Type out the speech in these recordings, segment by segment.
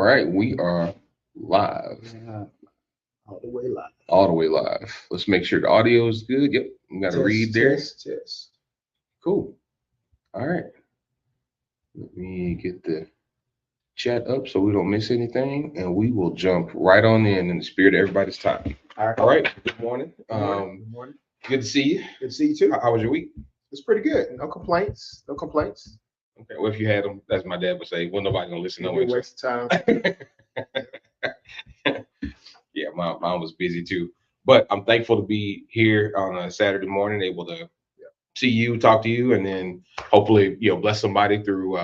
right, we are live. Yeah, all the way live. All the way live. Let's make sure the audio is good. Yep, we got to read Test, there. test, test. Cool. All right. Let me get the chat up so we don't miss anything, and we will jump right on in the spirit of everybody's time. All right. All right. Good morning. Good morning. Good morning. Good to see you. Good to see you too. How was your week? It's pretty good. No complaints. No complaints. Okay. Well, if you had them, as my dad would say, well, nobody gonna listen. No No waste of time. Yeah, mine was busy too. But I'm thankful to be here on a Saturday morning, able to see you, talk to you, and then hopefully, bless somebody through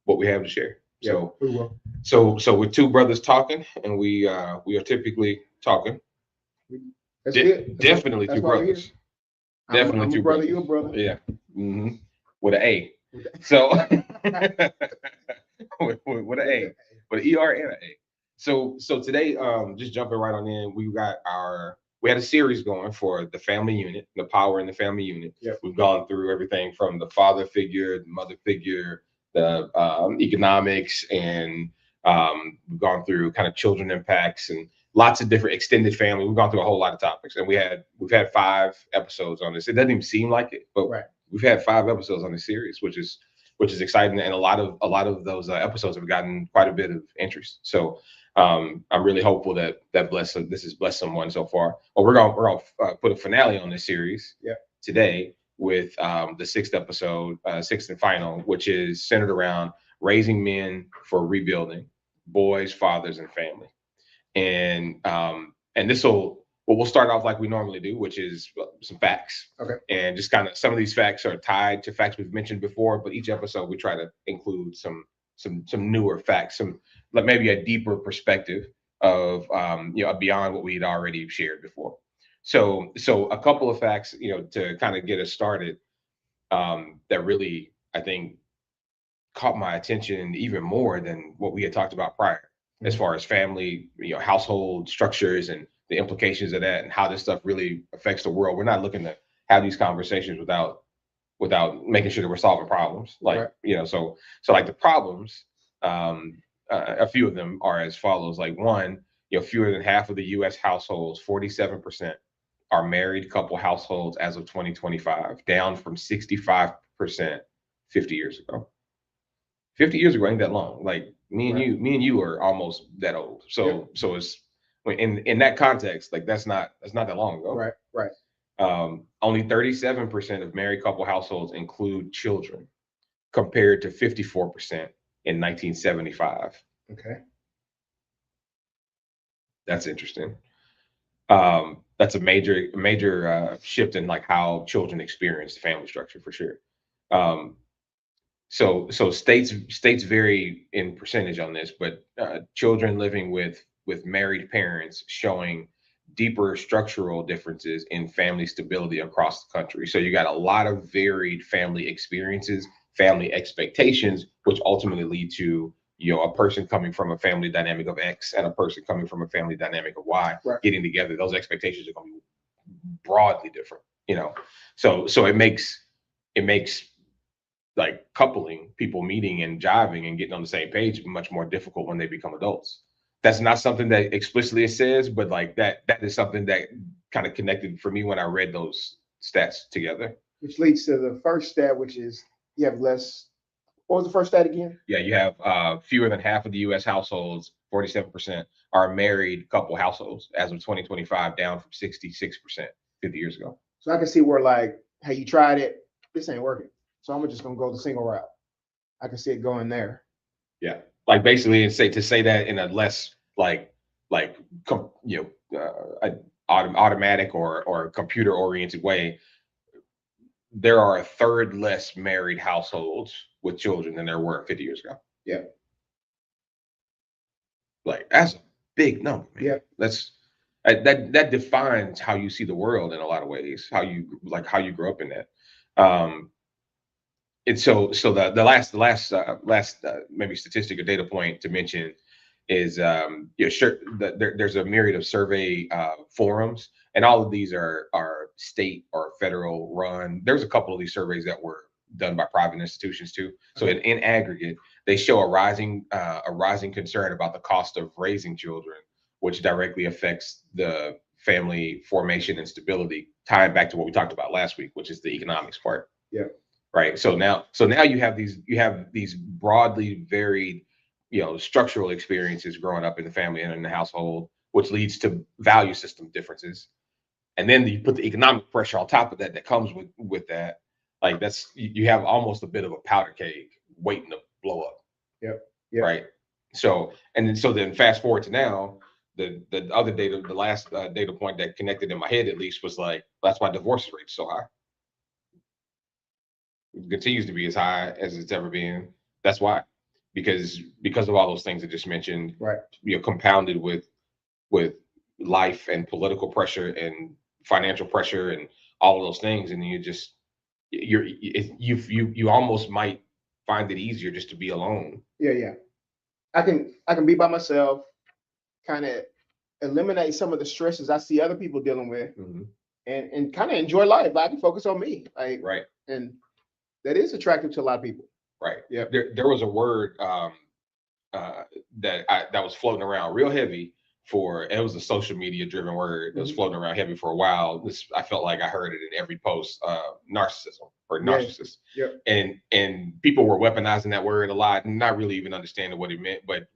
what we have to share. Yeah, So, we will. so we're two brothers talking, and we are typically talking. That's good. Definitely that's two why we're brothers. here. Definitely I'm two a brother. brothers. You a brother. Yeah. hmm With an A. So with an A, with an ER and an A. So today, just jumping right on in, we had a series going for the family unit, the power in the family unit. Yep. We've gone through everything from the father figure, the mother figure, the economics, and we've gone through kind of children impacts and lots of different extended family. We've gone through a whole lot of topics, and we've had 5 episodes on this. It doesn't even seem like it, but Right. we've had 5 episodes on this series, which is exciting, and a lot of those episodes have gotten quite a bit of interest. So I'm really hopeful that this has blessed someone so far. Well, we're gonna put a finale on this series today with the 6th episode, sixth and final, which is centered around raising men for rebuilding boys, fathers, and family. And this will we'll start off like we normally do, which is some facts. Okay. And just kind of some of these facts are tied to facts we've mentioned before, but each episode we try to include some newer facts, some like maybe a deeper perspective of beyond what we had already shared before. So a couple of facts, to kind of get us started, that really I think caught my attention even more than what we had talked about prior, as far as family, household structures and the implications of that and how this stuff really affects the world. We're not looking to have these conversations without making sure that we're solving problems. Like, Right. So like the problems, a few of them are as follows. Like one, fewer than half of the US households, 47%, are married couple households as of 2025, down from 65% 50 years ago. 50 years ago ain't that long. Like Right. me and you are almost that old. So Yep. so it's in that context, like that's not that long ago. Right. Right. Only 37% of married couple households include children, compared to 54% in 1975. Okay. That's interesting. That's a major shift in like how children experience the family structure for sure. Um, so states vary in percentage on this, but children living with married parents showing deeper structural differences in family stability across the country. So you got a lot of varied family experiences, family expectations, which ultimately lead to a person coming from a family dynamic of X and a person coming from a family dynamic of Y Right. getting together. Those expectations are going to be broadly different. So it makes like coupling, people meeting and jiving and getting on the same page much more difficult when they become adults. That's not something that explicitly it says, but like that is something that kind of connected for me when I read those stats together. Which leads to the first stat, which is you have less. What was the first stat again? Yeah, you have fewer than half of the US households, 47%, are married couple households as of 2025, down from 66% 50 years ago. So I can see where like, hey, you tried it, this ain't working. So I'm just gonna go the single route. I can see it going there. Yeah, like basically, to say that in a less like automatic or computer oriented way, there are a third less married households with children than there were 50 years ago. Yeah. Like that's a big number, man. Yeah. That's that defines how you see the world in a lot of ways. How you grow up in that. And so the last maybe statistic or data point to mention is sure there's a myriad of survey forums, and all of these are state or federal run. There's a couple of these surveys that were done by private institutions too. So in aggregate, they show a rising concern about the cost of raising children, which directly affects the family formation and stability, tying back to what we talked about last week, which is the economics part. Yeah. Right. So now you have these broadly varied, structural experiences growing up in the family and in the household, which leads to value system differences. And then you put the economic pressure on top of that comes with that. Like you have almost a bit of a powder keg waiting to blow up. Yep. Yep. Right. So then fast forward to now, the other data, the last data point that connected in my head at least was like, that's why divorce rate is so high. It continues to be as high as it's ever been. That's why, because of all those things I just mentioned, Right. Compounded with life and political pressure and financial pressure and all of those things, and you almost might find it easier just to be alone. Yeah. Yeah. I can be by myself, kind of eliminate some of the stresses I see other people dealing with, Mm-hmm. and kind of enjoy life. Like, I can focus on me. Like, Right. and that is attractive to a lot of people. Right. Yeah. There was a word that was floating around real heavy it was a social media driven word that was floating around heavy for a while. I felt like I heard it in every post, narcissism or narcissist. Yeah. And people were weaponizing that word a lot, and not really even understanding what it meant. But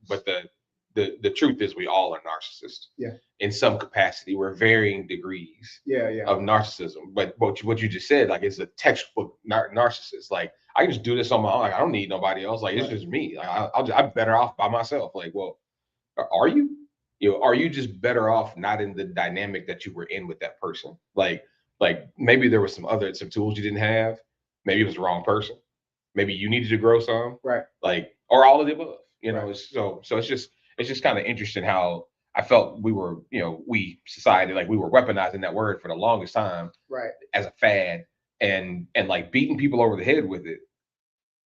the truth is we all are narcissists. Yeah. In some capacity. We're varying degrees Yeah. of narcissism. But what you just said, like, it's a textbook narcissist. Like, I can just do this on my own. Like, I don't need nobody else. Like, it's just me. Like, I'm better off by myself. Like, well, are you? Are you just better off not in the dynamic that you were in with that person? Like maybe there was some tools you didn't have. Maybe it was the wrong person. Maybe you needed to grow some. Right. Like, or all of the above. Right. So it's just kind of interesting how I felt we society, like, we were weaponizing that word for the longest time, Right. as a fad, and like beating people over the head with it,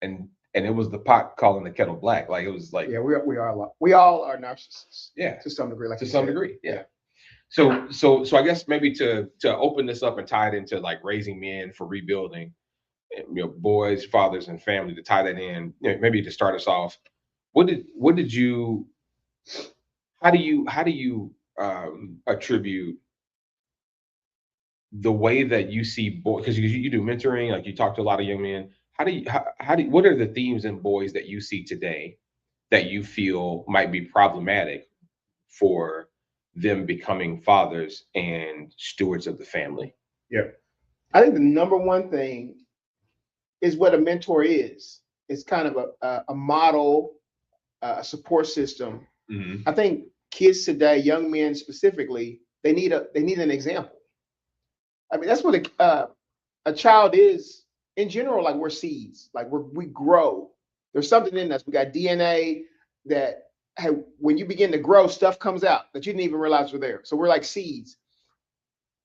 and it was the pot calling the kettle black. Like, it was like, Yeah, we are a lot. We all are narcissists. Yeah, to some degree. Like, to you some said. degree, yeah. So I guess maybe to open this up and tie it into, like, raising men for rebuilding, boys, fathers, and family, to tie that in, maybe to start us off, what did you how do you attribute the way that you see boys, because you do mentoring, like, you talk to a lot of young men. What are the themes in boys that you see today that you feel might be problematic for them becoming fathers and stewards of the family? Yeah. I think the number one thing is what a mentor is. It's kind of a model, a support system. Mm-hmm. I think kids today, young men specifically, they need an example. I mean, that's what a child is in general. Like, we're seeds. Like, we grow. There's something in us. We got DNA that, hey, when you begin to grow, stuff comes out that you didn't even realize were there. So we're like seeds.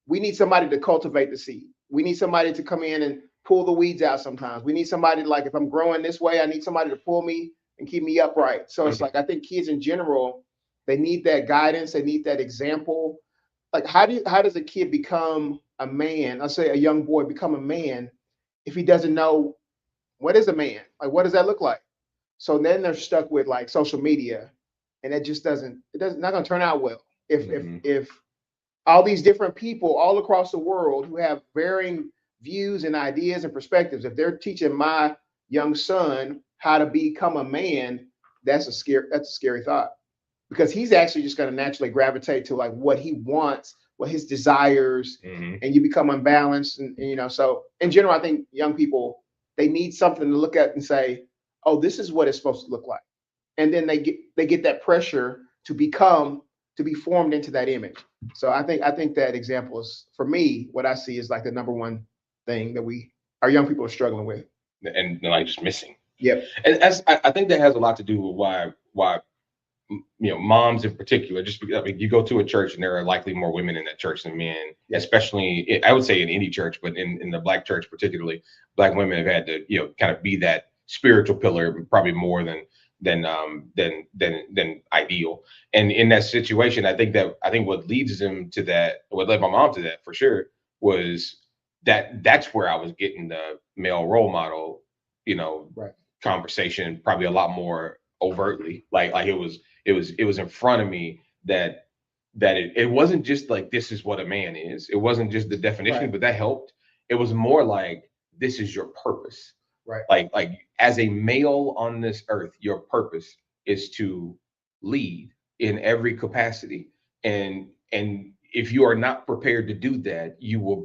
We need somebody to cultivate the seed. We need somebody to come in and pull the weeds out sometimes. We need somebody to, like, if I'm growing this way, I need somebody to pull me and keep me upright. So it's like, I think kids in general, they need that guidance. They need that example. Like, how does a kid become a man? I'll say a young boy become a man if he doesn't know what is a man? Like, what does that look like? So then they're stuck with, like, social media, and it doesn't not going to turn out well. If all these different people all across the world who have varying views and ideas and perspectives, if they're teaching my young son how to become a man, that's a scary thought, because he's actually just going to naturally gravitate to, like, what he wants, what his desires, and you become unbalanced. And so in general, I think young people, they need something to look at and say, oh, this is what it's supposed to look like. And then they get that pressure to be formed into that image. So I think that example is, for me, what I see is, like, the number one thing that our young people are struggling with. And they're, like, just missing. Yep. And I think that has a lot to do with why moms in particular, just because, I mean, you go to a church and there are likely more women in that church than men, especially, I would say, in any church, but in the Black church particularly, Black women have had to, kind of be that spiritual pillar, probably more than ideal. And in that situation, I think what leads them to that, what led my mom to that for sure, was that's where I was getting the male role model, you know, Right. conversation probably a lot more overtly. Like it was in front of me that it wasn't just like this is what a man is. It wasn't just the definition, Right. but that helped. It was more like this is your purpose. Right. Like as a male on this earth, your purpose is to lead in every capacity. And if you are not prepared to do that, you will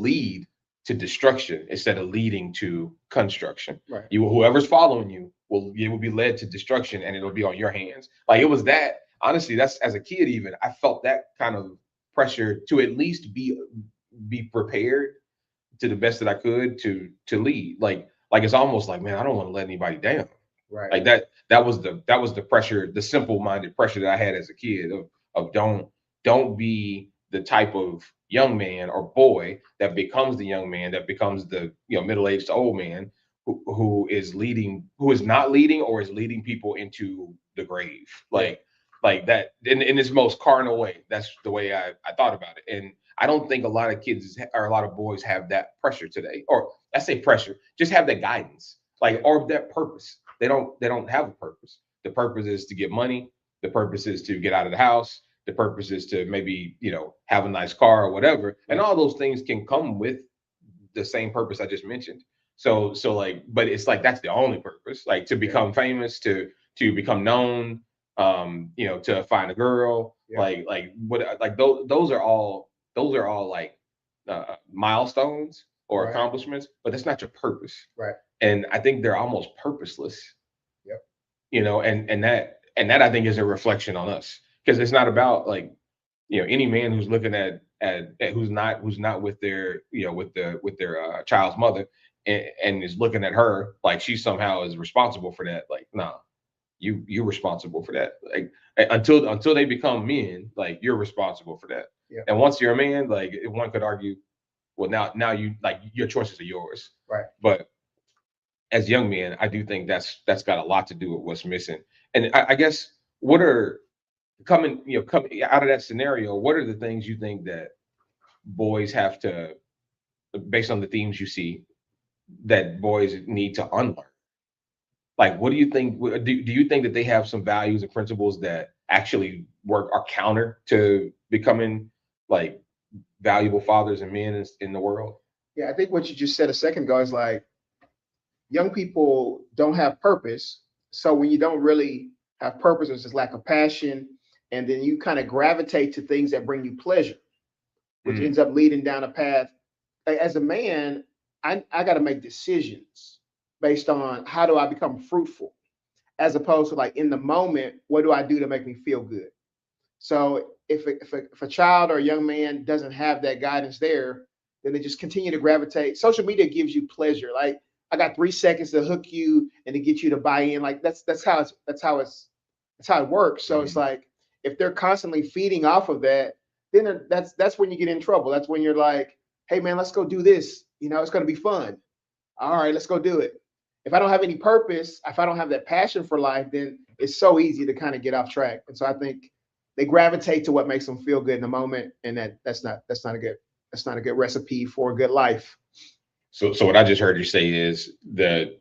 lead to destruction instead of leading to construction. Right. Whoever's following you will be led to destruction, and it'll be on your hands. Like it was that, honestly, that's as a kid, even I felt that kind of pressure to at least be prepared to the best that I could to lead. Like it's almost like, man, I don't want to let anybody down. Right. Like that was the pressure, the simple minded pressure that I had as a kid of don't be the type of young man or boy that becomes the young man that becomes the middle aged old man who is not leading or is leading people into the grave. Yeah. Like that in this most carnal way. That's the way I thought about it. And I don't think a lot of kids or a lot of boys have that pressure today. Or I say pressure, just have that guidance. Like or that purpose. They don't have a purpose. The purpose is to get money. The purpose is to get out of the house. The purpose is to maybe, have a nice car or whatever. And all those things can come with the same purpose I just mentioned. So like, but it's like that's the only purpose, like to Yeah. become famous, to become known, to find a girl, Yeah. like what like those are all like milestones or Right. accomplishments, but that's not your purpose. Right. And I think they're almost purposeless, Yep. and that I think is a reflection on us because it's not about like any man who's looking at who's not with their with their child's mother and is looking at her like she somehow is responsible for that. Like, no, you're responsible for that. Like until they become men, like you're responsible for that. Yeah. And once you're a man, like one could argue, well, now you like your choices are yours. Right. But as young men, I do think that's got a lot to do with what's missing. And I guess what are coming out of that scenario, what are the things you think that boys have to, based on the themes you see, that boys need to unlearn? Like, what do you think? Do you think that they have some values and principles that actually work are counter to becoming like valuable fathers and men in the world? Yeah. I think what you just said a second ago is like young people don't have purpose. So when you don't really have purpose, there's this lack of passion, and then you kind of gravitate to things that bring you pleasure, which Mm, ends up leading down a path. As a man, I got to make decisions based on how do I become fruitful, as opposed to like in the moment, what do I do to make me feel good? So if a child or a young man doesn't have that guidance there, then they just continue to gravitate. Social media gives you pleasure. Like I got 3 seconds to hook you and to get you to buy in. Like that's how it works. So it's mm, like if they're constantly feeding off of that, then that's when you get in trouble. That's when you're like, hey man, let's go do this. It's gonna be fun. All right, let's go do it. If I don't have any purpose, if I don't have that passion for life, then it's so easy to kind of get off track. And so I think they gravitate to what makes them feel good in the moment, and that's not a good recipe for a good life. so what I just heard you say is the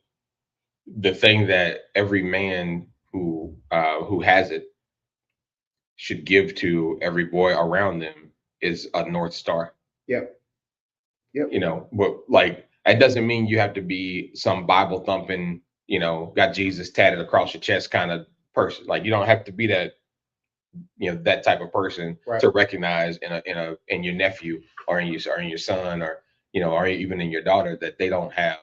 thing that every man who has it should give to every boy around them is a north star. Yep. Yep. But like that doesn't mean you have to be some Bible thumping, got Jesus tatted across your chest kind of person. Like you don't have to be that type of person Right. to recognize in your nephew or in your son or even in your daughter that they don't have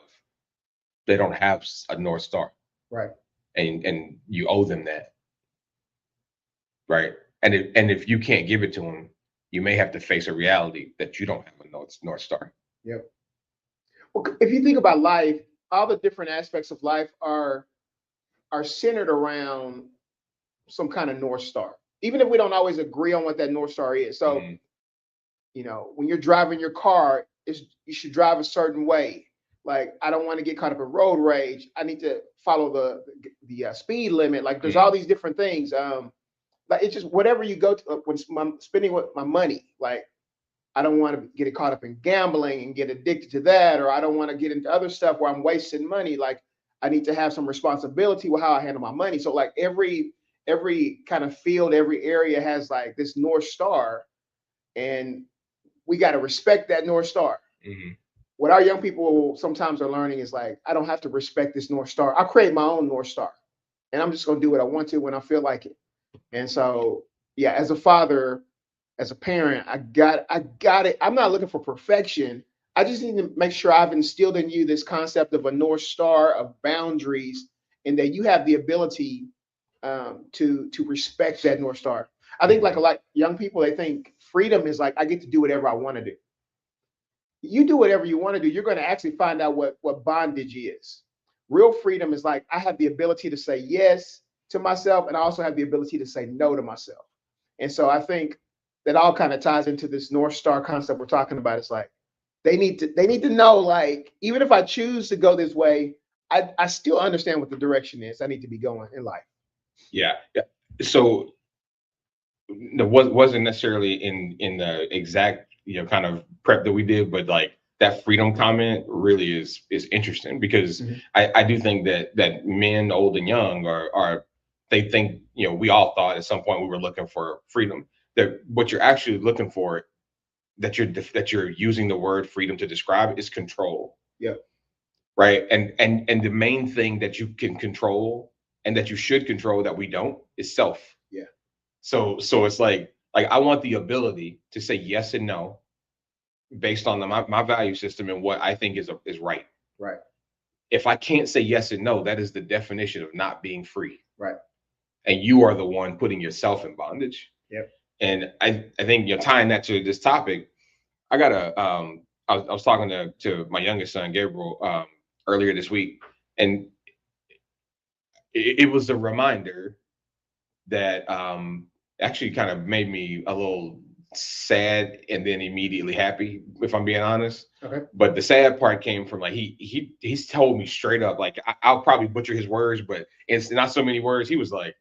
a north star, Right. and you owe them that, right? And if you can't give it to them, you may have to face a reality that you don't have a north star. Yep. Well, if you think about life, all the different aspects of life are centered around some kind of north star, even if we don't always agree on what that north star is. So Mhm. when you're driving your car, you should drive a certain way. Like I don't want to get caught up in road rage. I need to follow the speed limit. Like there's all Mhm. these different things. Like it's just whatever you go to when I'm spending with my money. Like I don't want to get caught up in gambling and get addicted to that, or I don't want to get into other stuff where I'm wasting money. Like I need to have some responsibility with how I handle my money. So like every kind of field, every area has like this North Star, and we got to respect that North Star. Mm-hmm. What our young people sometimes are learning is like, I don't have to respect this North Star. I'll create my own North Star, and I'm just gonna do what I want to when I feel like it. And so, yeah, as a father, as a parent, I got it. I'm not looking for perfection. I just need to make sure I've instilled in you this concept of a North Star of boundaries, and that you have the ability to respect that North Star. I think like a lot of young people, they think freedom is like I get to do whatever I want to do. You do whatever you want to do, you're going to actually find out what bondage is. Real freedom is like I have the ability to say yes to myself, and I also have the ability to say no to myself. And so I think that all kind of ties into this North Star concept we're talking about. It's like they need to know, like, even if I choose to go this way, I still understand what the direction is I need to be going in life. Yeah, yeah. So no, wasn't necessarily in the exact kind of prep that we did, but like that freedom comment really is interesting because Mhm. I do think that men, old and young, are they think we all thought at some point we were looking for freedom. That what you're actually looking for, that you're using the word freedom to describe, is control, Yeah. right? And the main thing that you can control and that you should control that we don't is self. Yeah. So it's like I want the ability to say yes and no based on my value system and what I think is right. Right. If I can't say yes and no, that is the definition of not being free. Right. And you are the one putting yourself in bondage. Yep. And I think tying that to this topic, I got I was talking to my youngest son Gabriel earlier this week, and it was a reminder that actually kind of made me a little sad and then immediately happy, if I'm being honest. Okay. But the sad part came from like he's told me straight up, like I'll probably butcher his words, but it's not so many words. He was like,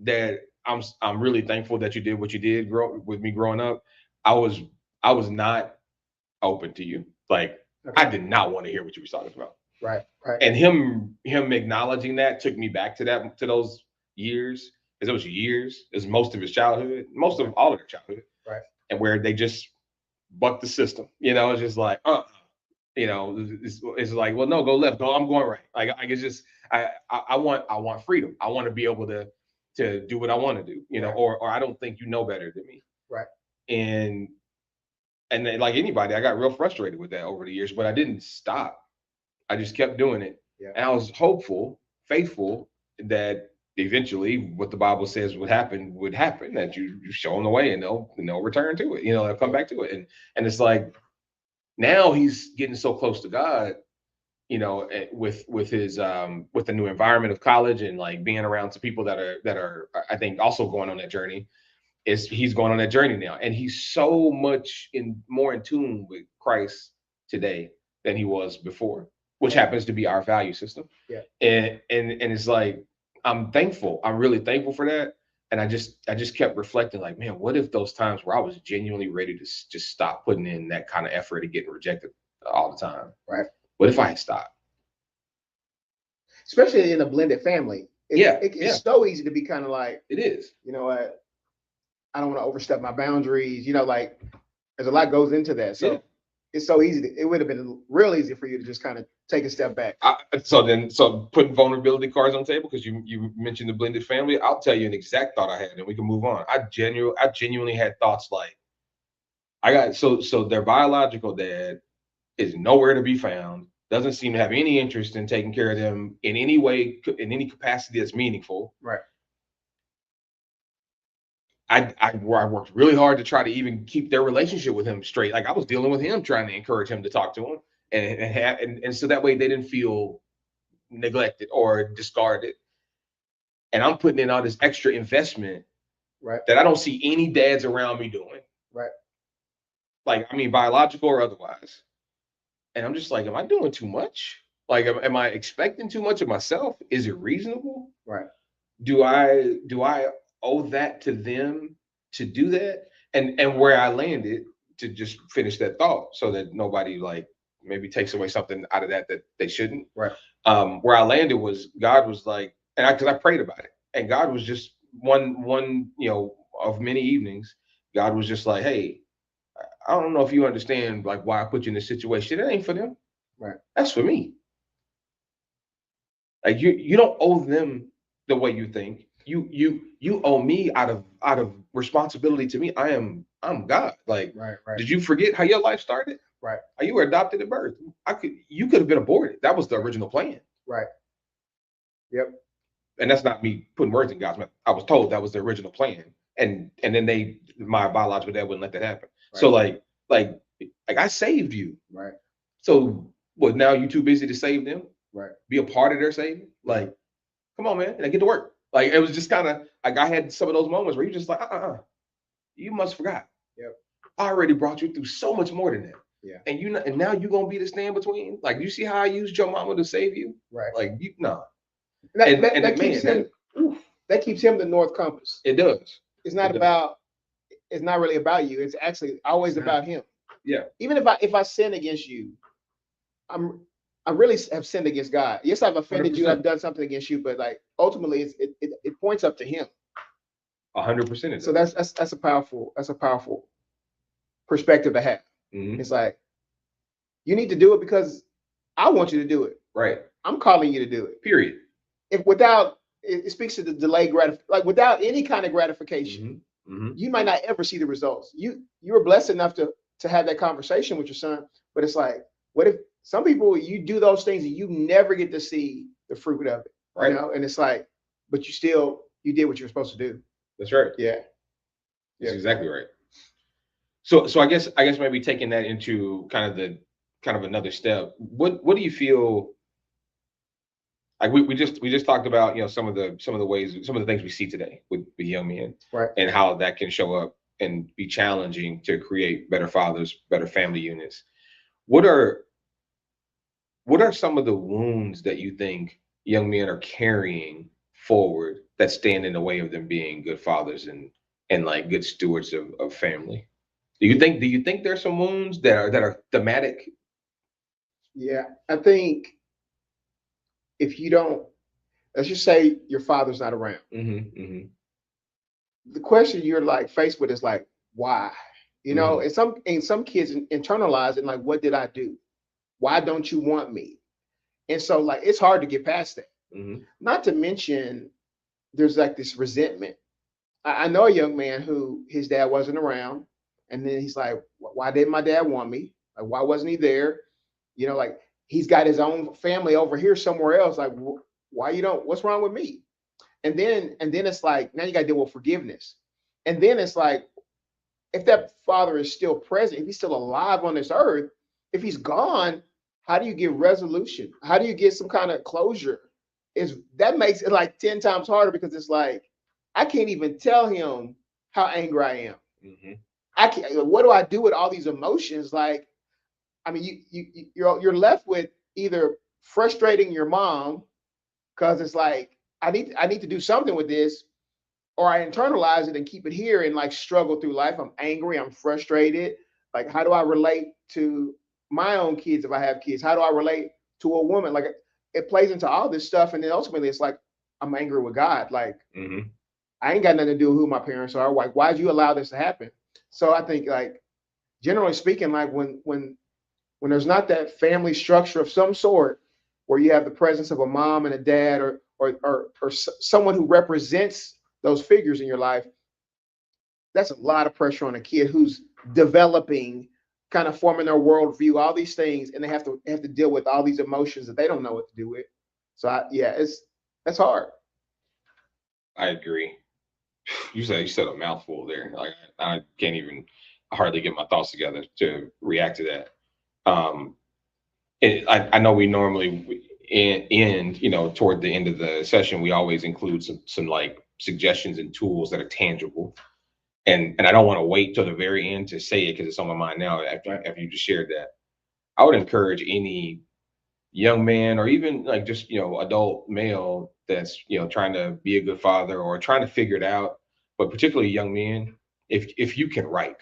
"Dad, I'm really thankful that you did what you did grow with me growing up. I was I was not open to you. Like I Okay. did not want to hear what you were talking about." Right. Right. And him acknowledging that took me back to those years, because it was years, it was most of his childhood, most of all of their childhood, Right. and where they just bucked the system. It's just like it's like, well, no, go left, go, I'm going right. Like I it's just I want freedom. I want to be able to do what I want to do, Right. or I don't think you know better than me. Right. And then, like anybody, I got real frustrated with that over the years, but I didn't stop. I just kept doing it. Yeah. And I was hopeful, faithful that eventually what the Bible says would happen, that you show them the way and they'll return to it. They'll come back to it. And it's like now he's getting so close to God, with his with the new environment of college and like being around some people that are I think also going on that journey. Is he's going on that journey now, and he's so much more in tune with Christ today than he was before, which Yeah. happens to be our value system. Yeah. And it's like I'm thankful. I'm really thankful for that. And I just kept reflecting, like, man, what if those times where I was genuinely ready to just stop putting in that kind of effort and getting rejected all the time? Right. What if I had stopped? Especially in a blended family. Yeah, It's yeah, so easy to be kind of like, it is. you know what, I don't want to overstep my boundaries. Like there's a lot goes into that. So Yeah. it's so easy. It would have been real easy for you to just kind of take a step back. So putting vulnerability cards on the table, because you mentioned the blended family. I'll tell you an exact thought I had, and we can move on. I genuinely had thoughts like I got so their biological dad is nowhere to be found. Doesn't seem to have any interest in taking care of them in any way, in any capacity that's meaningful. Right. I worked really hard to try to even keep their relationship with him straight. Like I was dealing with him, trying to encourage him to talk to him, and so that way they didn't feel neglected or discarded. And I'm putting in all this extra investment Right. that I don't see any dads around me doing. Right. Like, I mean, biological or otherwise. And I'm just like, am I doing too much? Like, am I expecting too much of myself? Is it reasonable? Right. Do I owe that to them to do that? And where I landed, to just finish that thought so that nobody like maybe takes away something out of that that they shouldn't. Right. Where I landed was God was like, and because I prayed about it, and God was just one of many evenings. God was just like, hey, I don't know if you understand like why I put you in this situation. It ain't for them. Right. That's for me. Like you don't owe them the way you think. You owe me out of responsibility to me. I'm God. Like, Right. Right. did you forget how your life started? Right. You were adopted at birth. You could have been aborted. That was the original plan. Right. Yep. And that's not me putting words in God's mouth. I was told that was the original plan. And then my biological dad wouldn't let that happen. Right. So like I saved you. Right. So what, now you too busy to save them? Right. Be a part of their saving? Like, come on, man. And I get to work. Like, it was just kind of like I had some of those moments where you just like, you must forgot. Yep. I already brought you through so much more than that. Yeah. And now you're gonna be the stand between. Like, you see how I used your mama to save you? Right. Like, you no. That keeps him the North Compass. It does. It's not really about you. It's actually always about him. Yeah. Even if I sin against you, I really have sinned against God. Yes, I've offended 100%. You. I've done something against you, but like ultimately, it points up to Him. 100%. So that's a powerful perspective to have. Mm-hmm. It's like you need to do it because I want you to do it. Right. I'm calling you to do it. Period. It speaks to the delayed gratification. Like without any kind of gratification, you might not ever see the results. You were blessed enough to have that conversation with your son, but it's like, what if some people, you do those things and you never get to see the fruit of it, right? You know? And it's like, but you did what you're supposed to do. That's right. Yeah. That's exactly right. So I guess maybe taking that into kind of another step. What do you feel like we just talked about, some of the ways, some of the things we see today with young men, right? And how that can show up and be challenging to create better fathers, better family units. What are some of the wounds that you think young men are carrying forward that stand in the way of them being good fathers and like good stewards of family? Do you think there's some wounds that are thematic? Yeah, I think if you don't, let's just say your father's not around. The question you're like faced with is like, why? And some kids internalize it like, what did I do? Why don't you want me? And so like it's hard to get past that. Not to mention there's like this resentment. I know a young man who his dad wasn't around, and then he's like, why didn't my dad want me? Like, why wasn't he there? Like he's got his own family over here somewhere else. Like, why you don't? What's wrong with me? And then it's like, now you got to deal with forgiveness. And then it's like, if that father is still present, if he's still alive on this earth, if he's gone, how do you get resolution? How do you get some kind of closure? That makes it like 10 times harder, because it's like, I can't even tell him how angry I am. I can't. What do I do with all these emotions? Like, I mean, you're left with either frustrating your mom because it's like, I need to do something with this, or I internalize it and keep it here and like struggle through life. I'm angry, I'm frustrated. Like, how do I relate to my own kids if I have kids? How do I relate to a woman? Like, it plays into all this stuff, and then ultimately it's like, I'm angry with God. Like, I ain't got nothing to do with who my parents are. Like, why'd you allow this to happen? So I think, like, generally speaking, like when there's not that family structure of some sort where you have the presence of a mom and a dad or someone who represents those figures in your life, that's a lot of pressure on a kid who's developing, kind of forming their worldview, all these things, and they have to deal with all these emotions that they don't know what to do with. So that's hard. I agree. You said a mouthful there. Like, I can't even hardly get my thoughts together to react to that. I know we normally end, toward the end of the session, we always include some like suggestions and tools that are tangible. And I don't want to wait till the very end to say it because it's on my mind now after you just shared that. I would encourage any young man or even like just, adult male that's, trying to be a good father or trying to figure it out, but particularly young men, if you can write,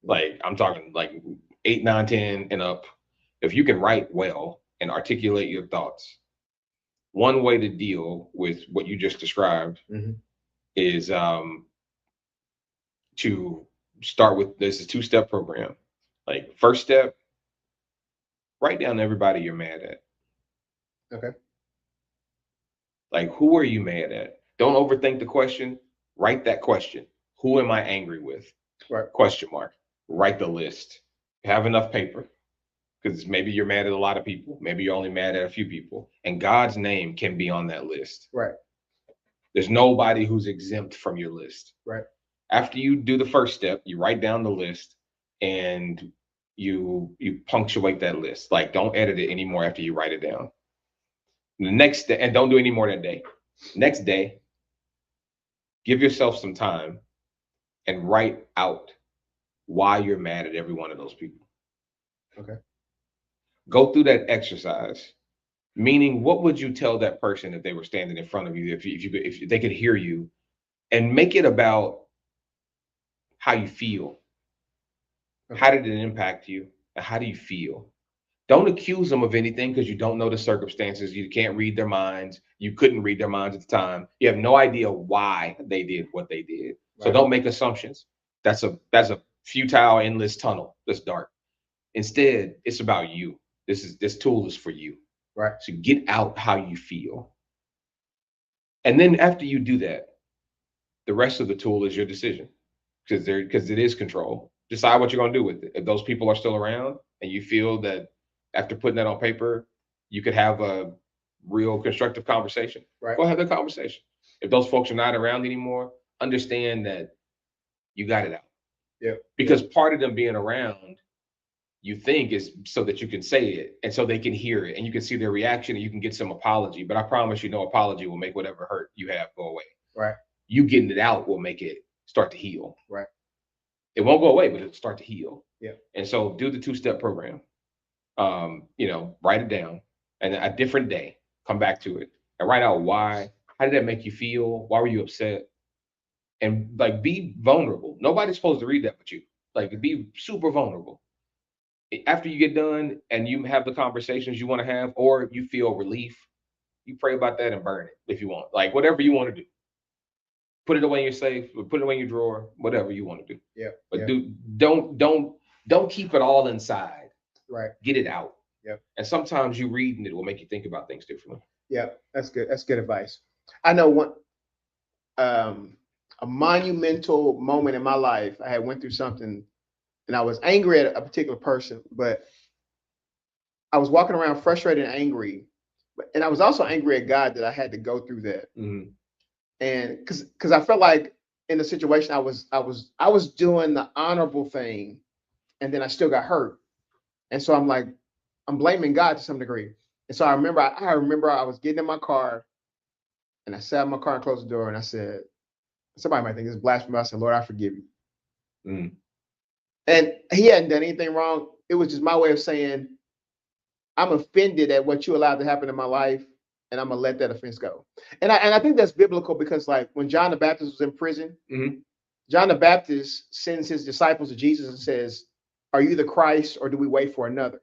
Like I'm talking like 8, 9, 10 and up. If you can write well and articulate your thoughts, one way to deal with what you just described Mhm. is to start with this is two-step program. Like first step, write down everybody you're mad at. Okay. Like who are you mad at? Don't overthink the question. Write that question. Who am I angry with? Right. Question mark. Write the list. Have enough paper because maybe you're mad at a lot of people. Maybe you're only mad at a few people. And God's name can be on that list. Right. There's nobody who's exempt from your list. Right. After you do the first step, you write down the list and you punctuate that list. Like don't edit it anymore after you write it down. The next day, and don't do any more that day. Next day, give yourself some time and write out why you're mad at every one of those people. Okay. Go through that exercise. Meaning, what would you tell that person if they were standing in front of you, if they could hear you, and make it about how you feel. Okay. How did it impact you? And how do you feel? Don't accuse them of anything because you don't know the circumstances. You can't read their minds. You couldn't read their minds at the time. You have no idea why they did what they did. So Right. don't make assumptions. That's a futile, endless tunnel that's dark. Instead, it's about you. This tool is for you. Right. So get out how you feel. And then after you do that, the rest of the tool is your decision. Because it is control. Decide what you're gonna do with it. If those people are still around and you feel that after putting that on paper, you could have a real constructive conversation, Right. go have the conversation. If those folks are not around anymore, understand that you got it out. Yeah. Because part of them being around, you think is so that you can say it and so they can hear it and you can see their reaction and you can get some apology. But I promise you, no apology will make whatever hurt you have go away. Right. You getting it out will make it start to heal. Right. It won't go away, but it'll start to heal. Yeah. And so do the two-step program. Write it down and a different day, come back to it and write out why. How did that make you feel? Why were you upset? And like be vulnerable. Nobody's supposed to read that but you. Like be super vulnerable. After you get done and you have the conversations you want to have, or you feel relief, you pray about that and burn it if you want. Like whatever you want to do. Put it away in your safe, put it away in your drawer, whatever you want to do. Yeah. But Yeah. don't keep it all inside. Right. Get it out. Yep. And sometimes you reading it will make you think about things differently. Yeah. That's good. That's good advice. I know one a monumental moment in my life. I had went through something and I was angry at a particular person, but I was walking around frustrated and angry. And I was also angry at God that I had to go through that. Mm-hmm. And because I felt like in the situation I was doing the honorable thing, and then I still got hurt. And so I'm like, I'm blaming God to some degree. And so I remember I was getting in my car and I sat in my car and closed the door and I said, somebody might think this is blasphemy. I said, Lord, I forgive you. Mm. And he hadn't done anything wrong. It was just my way of saying, I'm offended at what you allowed to happen in my life, and I'm gonna let that offense go. And I think that's biblical because like when John the Baptist was in prison, Mm-hmm. John the Baptist sends his disciples to Jesus and says, are you the Christ or do we wait for another?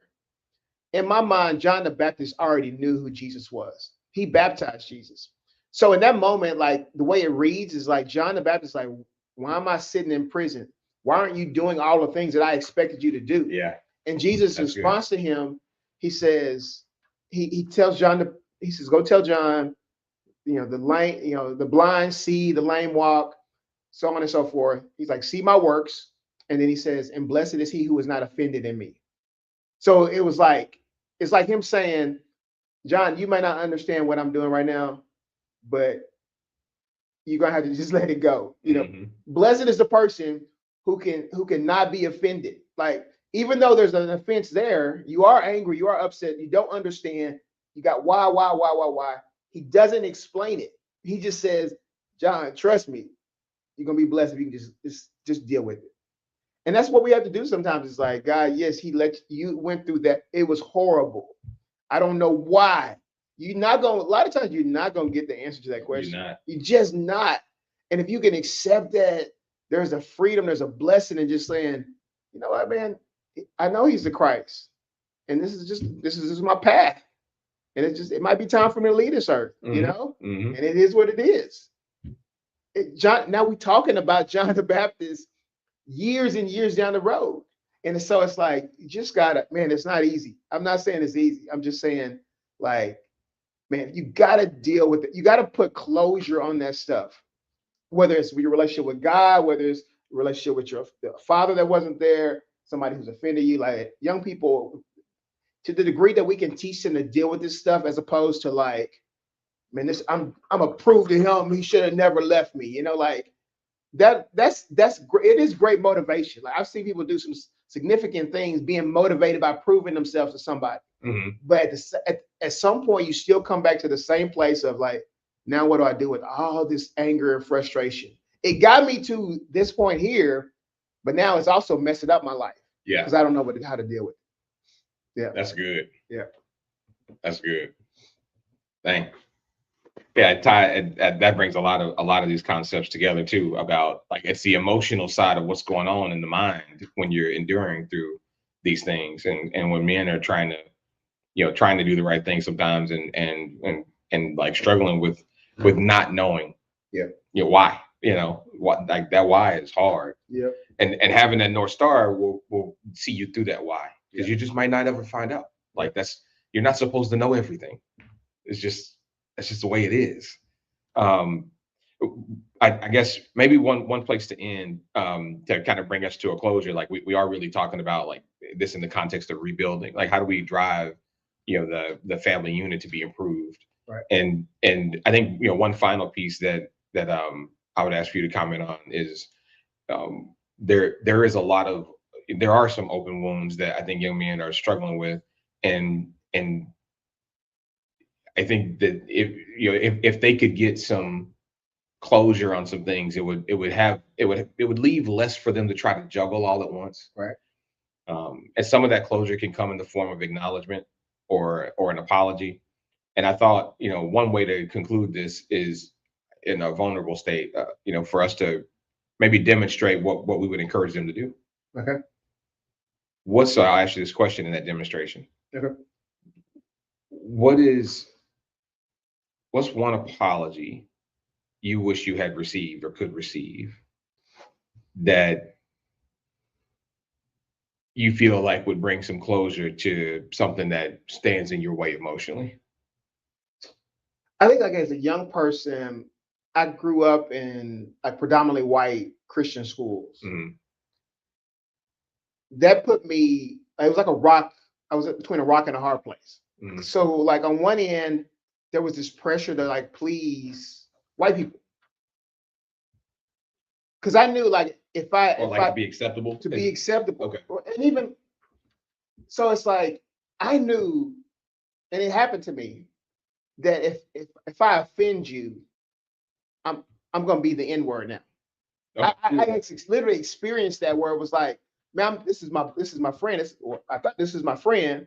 In my mind, John the Baptist already knew who Jesus was. He baptized Jesus. So in that moment, like the way it reads is like John the Baptist, like, why am I sitting in prison? Why aren't you doing all the things that I expected you to do? Yeah. And Jesus' That's response to him, he says, he tells John, he says, go tell John, the lame, the blind see, the lame walk, so on and so forth. He's like, see my works. And then he says, and blessed is he who is not offended in me. So it was like, it's like him saying, John, you might not understand what I'm doing right now, but you're gonna have to just let it go. Mm-hmm. Blessed is the person who can not be offended. Like, even though there's an offense there, you are angry, you are upset, you don't understand, you got why. He doesn't explain it. He just says, John, trust me, you're gonna be blessed if you can just deal with it. And that's what we have to do sometimes. It's like, God, yes, he let you went through that. It was horrible. I don't know why. A lot of times you're not gonna get the answer to that question. You're not. You're just not. And if you can accept that, there's a freedom, there's a blessing in just saying, you know what, man, I know he's the Christ, and this is just my path, and it might be time for me to leave this earth, you know, and it is what it is. John, now we're talking about John the Baptist years and years down the road. And so it's like, you just gotta, man, it's not easy. I'm not saying it's easy. I'm just saying, like, man, you gotta deal with it. You gotta put closure on that stuff. Whether it's your relationship with God, whether it's a relationship with your father that wasn't there, somebody who's offended you, like young people, to the degree that we can teach them to deal with this stuff, as opposed to like, man, this I'm a prove to him he should have never left me. You know, like that's great. It is great motivation. Like I've seen people do some significant things being motivated by proving themselves to somebody. But at some point, you still come back to the same place of like, now what do I do with all this anger and frustration? It got me to this point here, but now it's also messing up my life. Yeah, because I don't know how to deal with it. Yeah, that's good. Yeah, that's good. Thanks. Yeah, that brings a lot of these concepts together too, about like it's the emotional side of what's going on in the mind when you're enduring through these things, and when men are trying to, trying to do the right thing sometimes, and like struggling with not knowing, yeah, why, what, like that why is hard. yeah, and having that North Star will see you through that why, because you just might not ever find out. Like you're not supposed to know everything. It's just that's just the way it is. Um, I guess maybe one place to end, to kind of bring us to a closure. Like we are really talking about like this in the context of rebuilding. Like how do we drive, the family unit to be improved? Right. And I think one final piece that I would ask for you to comment on is, there is a lot of there are some open wounds that I think young men are struggling with, and I think that if they could get some closure on some things, it would leave less for them to try to juggle all at once. Right. And some of that closure can come in the form of acknowledgement or an apology. And I thought, one way to conclude this is in a vulnerable state, for us to maybe demonstrate what we would encourage them to do. Okay. So I'll ask you this question in that demonstration. Okay. What's one apology you wish you had received or could receive that you feel like would bring some closure to something that stands in your way emotionally? I think like as a young person, I grew up in like predominantly white Christian schools. That put me, it was like a rock. I was between a rock and a hard place. So like on one end, there was this pressure to like please white people. Because I knew like if I to be acceptable. Okay. And even so it's like I knew, and it happened to me, that if I offend you, I'm gonna be the N-word now. I literally experienced that where it was like, man, this is my friend. I thought this is my friend,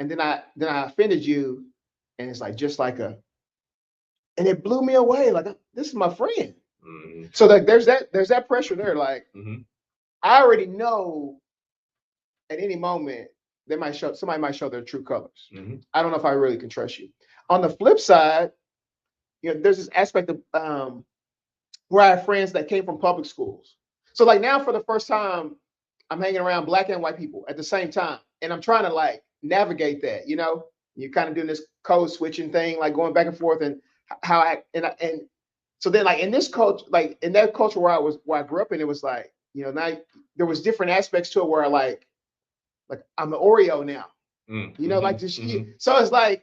and then I offended you, and it's like just like and it blew me away. Like this is my friend. So like there's that pressure there. Like I already know at any moment somebody might show their true colors. I don't know if I really can trust you. On the flip side, there's this aspect of where I have friends that came from public schools. So like now for the first time, I'm hanging around black and white people at the same time. And I'm trying to like navigate that, you're kind of doing this code switching thing, like going back and forth, and and so then like in this culture, like in that culture where I grew up in, it was like, now there was different aspects to it where I like I'm an Oreo now, like this. So it's like,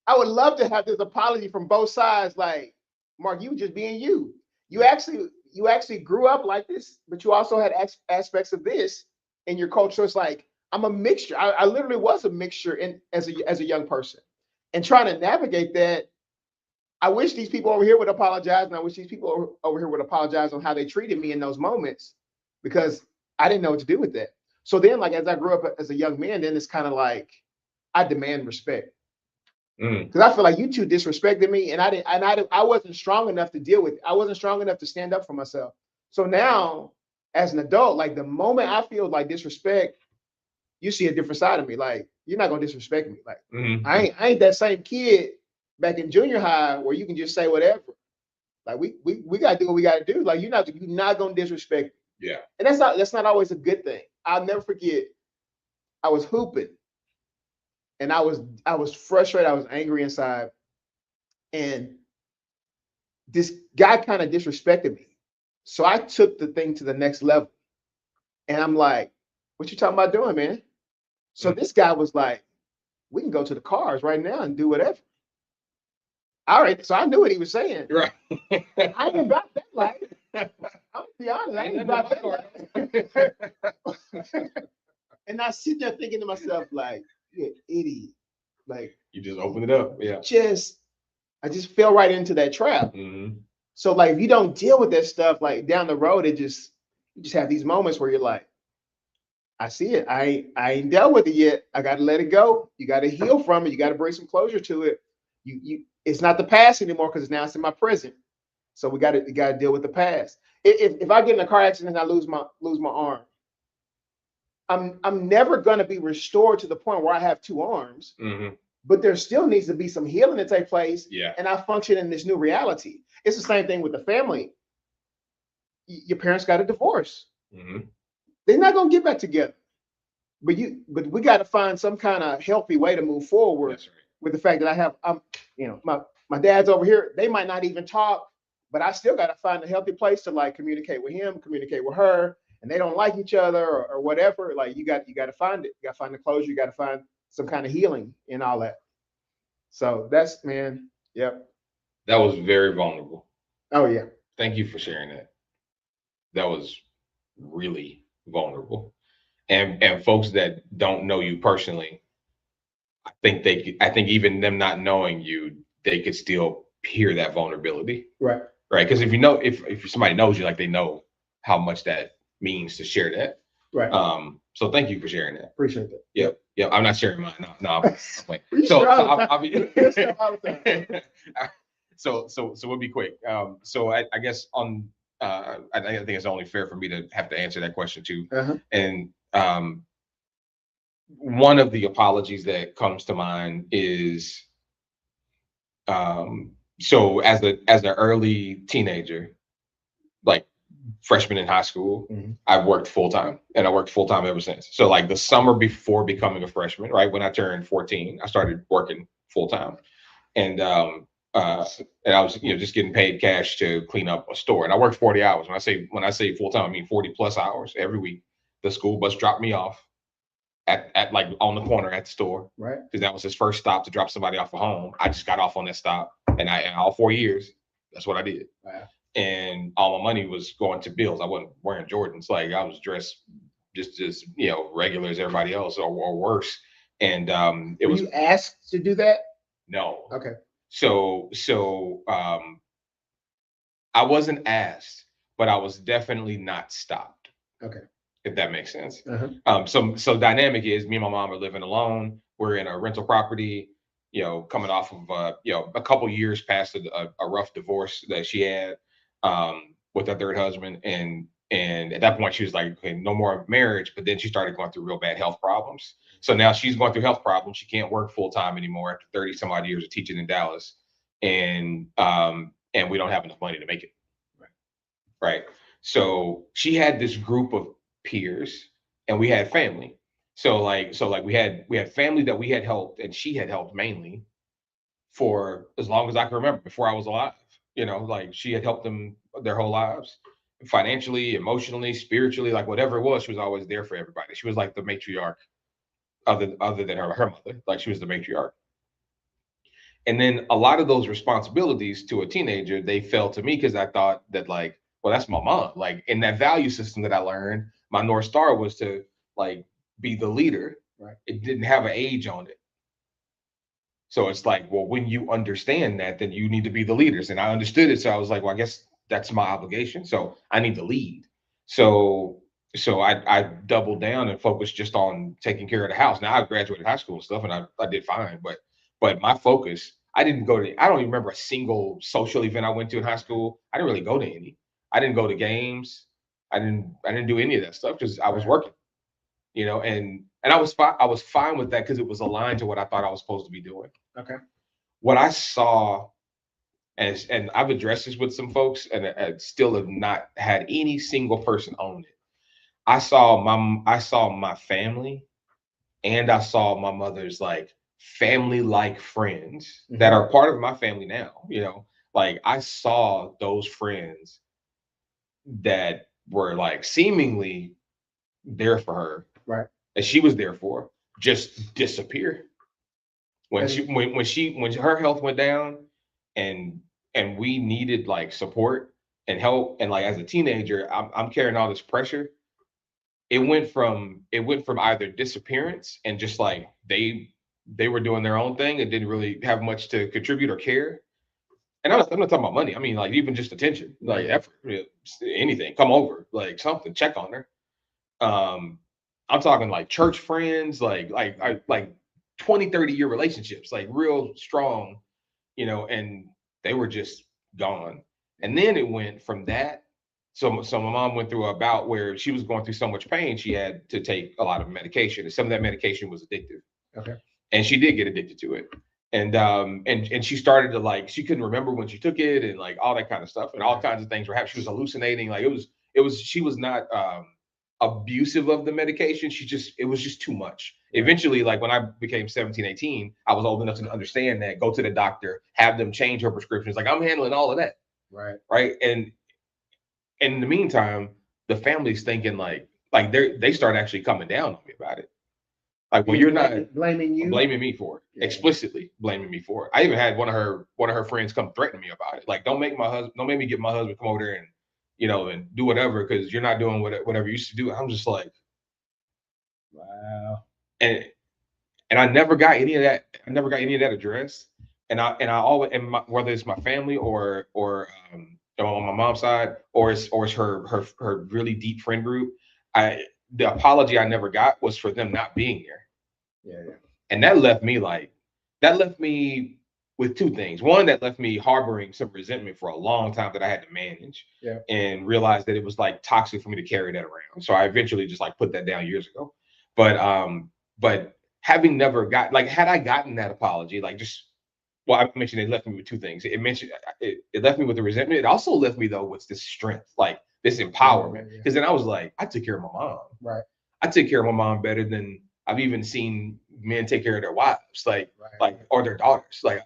I would love to have this apology from both sides. Like, Mark, you just being you. You actually grew up like this, but you also had aspects of this in your culture. So it's like I'm a mixture. I literally was a mixture as a young person, and trying to navigate that. I wish these people over here would apologize, and I wish these people over here would apologize on how they treated me in those moments, because I didn't know what to do with that. So then, like as I grew up as a young man, then it's kind of like I demand respect. Because I feel like you two disrespected me, and I wasn't strong enough to deal with it. I wasn't strong enough to stand up for myself. So now, as an adult, like the moment I feel like disrespect, you see a different side of me. Like you're not gonna disrespect me. Like I ain't that same kid back in junior high where you can just say whatever. Like we gotta do what we gotta do. Like you're not gonna disrespect me. Yeah. And that's not always a good thing. I'll never forget. I was hooping, and I was frustrated. I was angry inside, and this guy kind of disrespected me. So I took the thing to the next level, and I'm like, "What you talking about doing, man?" So this guy was like, "We can go to the cars right now and do whatever." All right, so I knew what he was saying. Right. I ain't about that life. I'm gonna be honest, I ain't about that life. And I sit there thinking to myself, like, "You're an idiot." Like You just open it up. Yeah. I just fell right into that trap. So like, if you don't deal with that stuff, like down the road, you just have these moments where you're like, I see it. I ain't dealt with it yet. I got to let it go. You got to heal from it. You got to bring some closure to it. It's not the past anymore because now it's in my present. So we got to deal with the past. If I get in a car accident and I lose my arm, I'm never going to be restored to the point where I have two arms. But there still needs to be some healing to take place. Yeah. And I function in this new reality. It's the same thing with the family. Your parents got a divorce. They're not gonna get back together. But we got to find some kind of healthy way to move forward. That's right. With the fact that my dad's over here. They might not even talk, but I still got to find a healthy place to like communicate with him, communicate with her, and they don't like each other or whatever. Like you got to find it. You got to find the closure. You got to find some kind of healing in all that. So that's, man. Yep. That was very vulnerable. Oh yeah. Thank you for sharing that. That was really vulnerable. And folks that don't know you personally, I think even them not knowing you, they could still hear that vulnerability. Right. Right. Because if somebody knows you, like they know how much that means to share that. Right. So thank you for sharing that. Appreciate that. Yep. Yeah. I'm not sharing mine. No, I'm playing. So we'll be quick. So I guess I think it's only fair for me to have to answer that question too. And one of the apologies that comes to mind is so as an early teenager, like freshman in high school, I worked full time, and I worked full time ever since. So like the summer before becoming a freshman, right when I turned 14, I started working full time, and I was just getting paid cash to clean up a store, and I worked 40 hours. When I say full time, I mean 40 plus hours every week. The school bus dropped me off at like on the corner at the store, right? Because that was his first stop to drop somebody off at home. I just got off on that stop, and in all 4 years, that's what I did. Wow. And all my money was going to bills. I wasn't wearing Jordans. Like I was dressed just regular as everybody else, or worse. And it was. You asked to do that? No. Okay. So I wasn't asked, but I was definitely not stopped. Okay. If that makes sense. So dynamic is me and my mom are living alone. We're in a rental property, coming off of a couple years past a rough divorce that she had with her third husband, and at that point she was like, okay, no more marriage. But then she started going through real bad health problems. So now she's going through health problems. She can't work full time anymore after 30 some odd years of teaching in Dallas, and we don't have enough money to make it. Right. So she had this group of peers, and we had family. So we had family that we had helped, and she had helped mainly for as long as I can remember before I was alive. Like she had helped them their whole lives, financially, emotionally, spiritually, like whatever it was. She was always there for everybody. She was like the matriarch, other than her mother. Like she was the matriarch. And then a lot of those responsibilities to a teenager, they fell to me because I thought that, like, well, that's my mom. Like in that value system that I learned, my North Star was to like be the leader. Right. It didn't have an age on it. So it's like, well, when you understand that, then you need to be the leaders. And I understood it. So I was like, well, I guess that's my obligation. So I need to lead. So I doubled down and focused just on taking care of the house. Now I graduated high school and stuff, and I did fine. But my focus, I don't even remember a single social event I went to in high school. I didn't really go to any. I didn't go to games. I didn't do any of that stuff because I was working, and I was fine with that because it was aligned to what I thought I was supposed to be doing. Okay. What I saw, and I've addressed this with some folks, and I still have not had any single person own it. I saw my family, and I saw my mother's like family like friends that Mhm. are part of my family now. Like I saw those friends that were like seemingly there for her, Right. and she was there for, just disappear when she And when her health went down, and we needed like support and help, and like as a teenager, I'm carrying all this pressure. It went from either disappearance and just like they were doing their own thing and didn't really have much to contribute or care. And I'm not talking about money. I mean, like even just attention, like yeah, effort, anything. Come over, like something, check on her. Um, I'm talking like church friends, like 20, 30 year relationships, like real strong, and they were just gone. And then it went from that. So my mom went through a bout where she was going through so much pain, she had to take a lot of medication, and some of that medication was addictive, okay. and she did get addicted to it. And she started to like she couldn't remember when she took it, and like all that kind of stuff, and all Right. kinds of things were happening. She was hallucinating. Like it was she was not abusive of the medication. It was just too much. Right. Eventually, like when I became 17, 18, I was old enough to understand that, go to the doctor, have them change her prescriptions. Like I'm handling all of that. Right. Right. And in the meantime, the family's thinking like they start actually coming down on me about it. Like, well, you're not Blaming you. blaming me for it, Yeah. explicitly blaming me for it. I even had one of her friends come threaten me about it. Like, don't make me get my husband come over there and and do whatever because you're not doing whatever you used to do. I'm just like, Wow. and I never got any of that. I never got any of that addressed. And I always, whether it's my family or on my mom's side, or it's her really deep friend group. The apology I never got was for them not being there. Yeah. Yeah. And that left me with two things. One, that left me harboring some resentment for a long time that I had to manage, Yeah. and realized that it was like toxic for me to carry that around. So I eventually just like put that down years ago. But having never got, like, had I gotten that apology, like, just, well, I mentioned it left me with two things. It left me with the resentment. It also left me though with this strength, like this empowerment. Yeah. Because then I was like, I took care of my mom. Right. I take care of my mom better than I've even seen men take care of their wives, like, or their daughters. Like,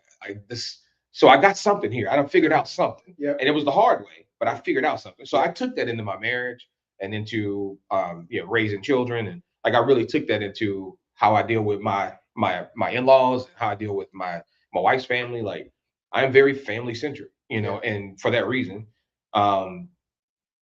this. So I got something here. I done figured out something, Yeah. and it was the hard way, but I figured out something. So I took that into my marriage and into raising children, and like I really took that into how I deal with my in-laws, and how I deal with my wife's family. Like, I'm very family centric, Yeah. and for that reason, um,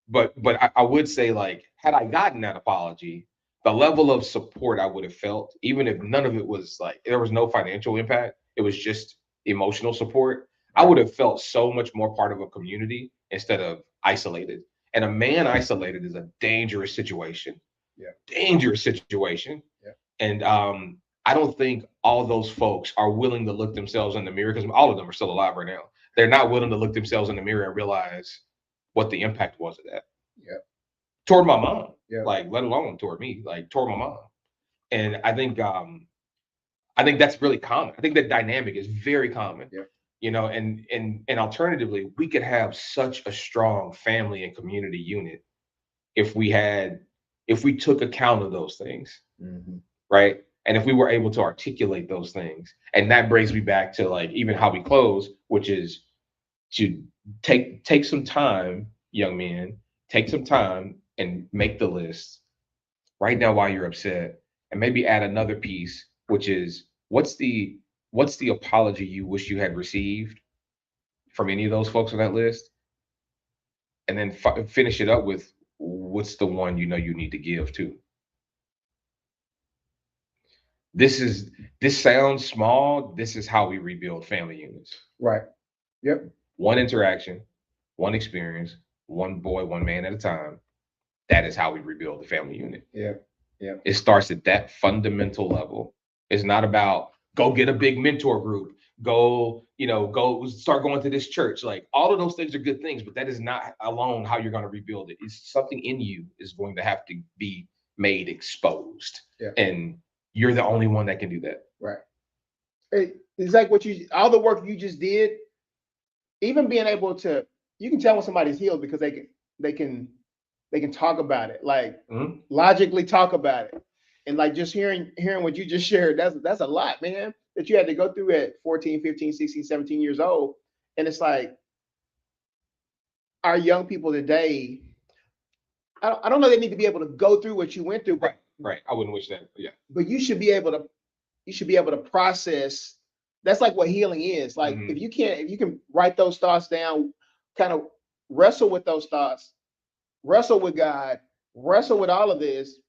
but I would say, like, had I gotten that apology, the level of support I would have felt, even if none of it was like there was no financial impact, it was just emotional support, I Right. would have felt so much more part of a community instead of isolated. And a man isolated is a dangerous situation. Yeah. Dangerous situation. Yeah. And I don't think all those folks are willing to look themselves in the mirror, because all of them are still alive right now. They're not willing to look themselves in the mirror and realize what the impact was of that Yeah. toward my mom, Yeah. like, let alone toward me, like toward my mom. And I think that's really common. I think that dynamic is very common. Yeah. And alternatively, we could have such a strong family and community unit if we took account of those things, Mm-hmm. right? And if we were able to articulate those things. And that brings me back to like even how we close, which is to take some time, young men, take some time and make the list right now while you're upset, and maybe add another piece, which is what's the apology you wish you had received from any of those folks on that list, and then finish it up with what's the one you need to give to. This sounds small. This is how we rebuild family units. Right. Yep. One interaction, one experience, one boy, one man at a time. That is how we rebuild the family unit. Yeah. Yeah. It starts at that fundamental level. It's not about go get a big mentor group, go, go start going to this church. Like all of those things are good things, but that is not alone how you're going to rebuild it. It's something in you is going to have to be made exposed. Yeah. And you're the only one that can do that. Right. It's like all the work you just did, even being able to, you can tell when somebody's healed because they can talk about it, like logically talk about it. And like just hearing what you just shared, that's a lot, man, that you had to go through at 14, 15, 16, 17 years old. And it's like our young people today, I don't know, they need to be able to go through what you went through, but right. I wouldn't wish that. Yeah. But you should be able to process. That's like what healing is. Like if you can write those thoughts down, kind of wrestle with those thoughts, wrestle with God, wrestle with all of this,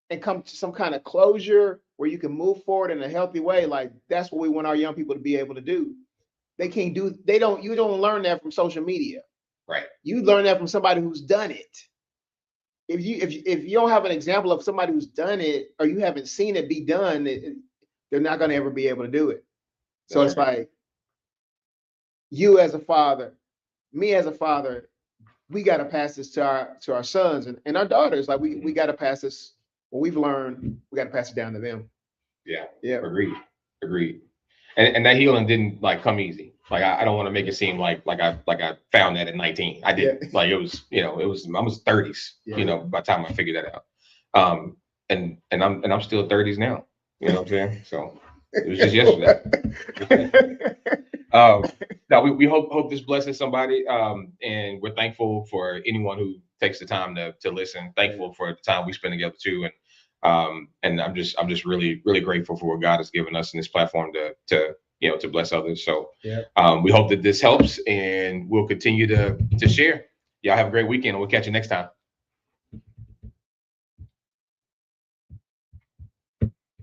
and come to some kind of closure where you can move forward in a healthy way. Like that's what we want our young people to be able to do. You don't learn that from social media. Right. You learn that from somebody who's done it. If you don't have an example of somebody who's done it, or you haven't seen it be done, they're not going to ever be able to do it. So it's like you as a father, me as a father, we got to pass this to our sons and our daughters. Like we got to pass this. What we've learned, we got to pass it down to them. Yeah. Yeah. Agreed. And that healing didn't like come easy. Like I don't want to make it seem like I found that at 19. I didn't. Yeah. Like it was I was 30s. Yeah. By the time I figured that out. And I'm still 30s now. You know what I'm saying? So it was just yesterday. Now we hope this blesses somebody. And we're thankful for anyone who takes the time to listen. Thankful for the time we spend together too. And I'm just really, really grateful for what God has given us in this platform to bless others. So we hope that this helps, and we'll continue to share. Y'all have a great weekend, and we'll catch you next time.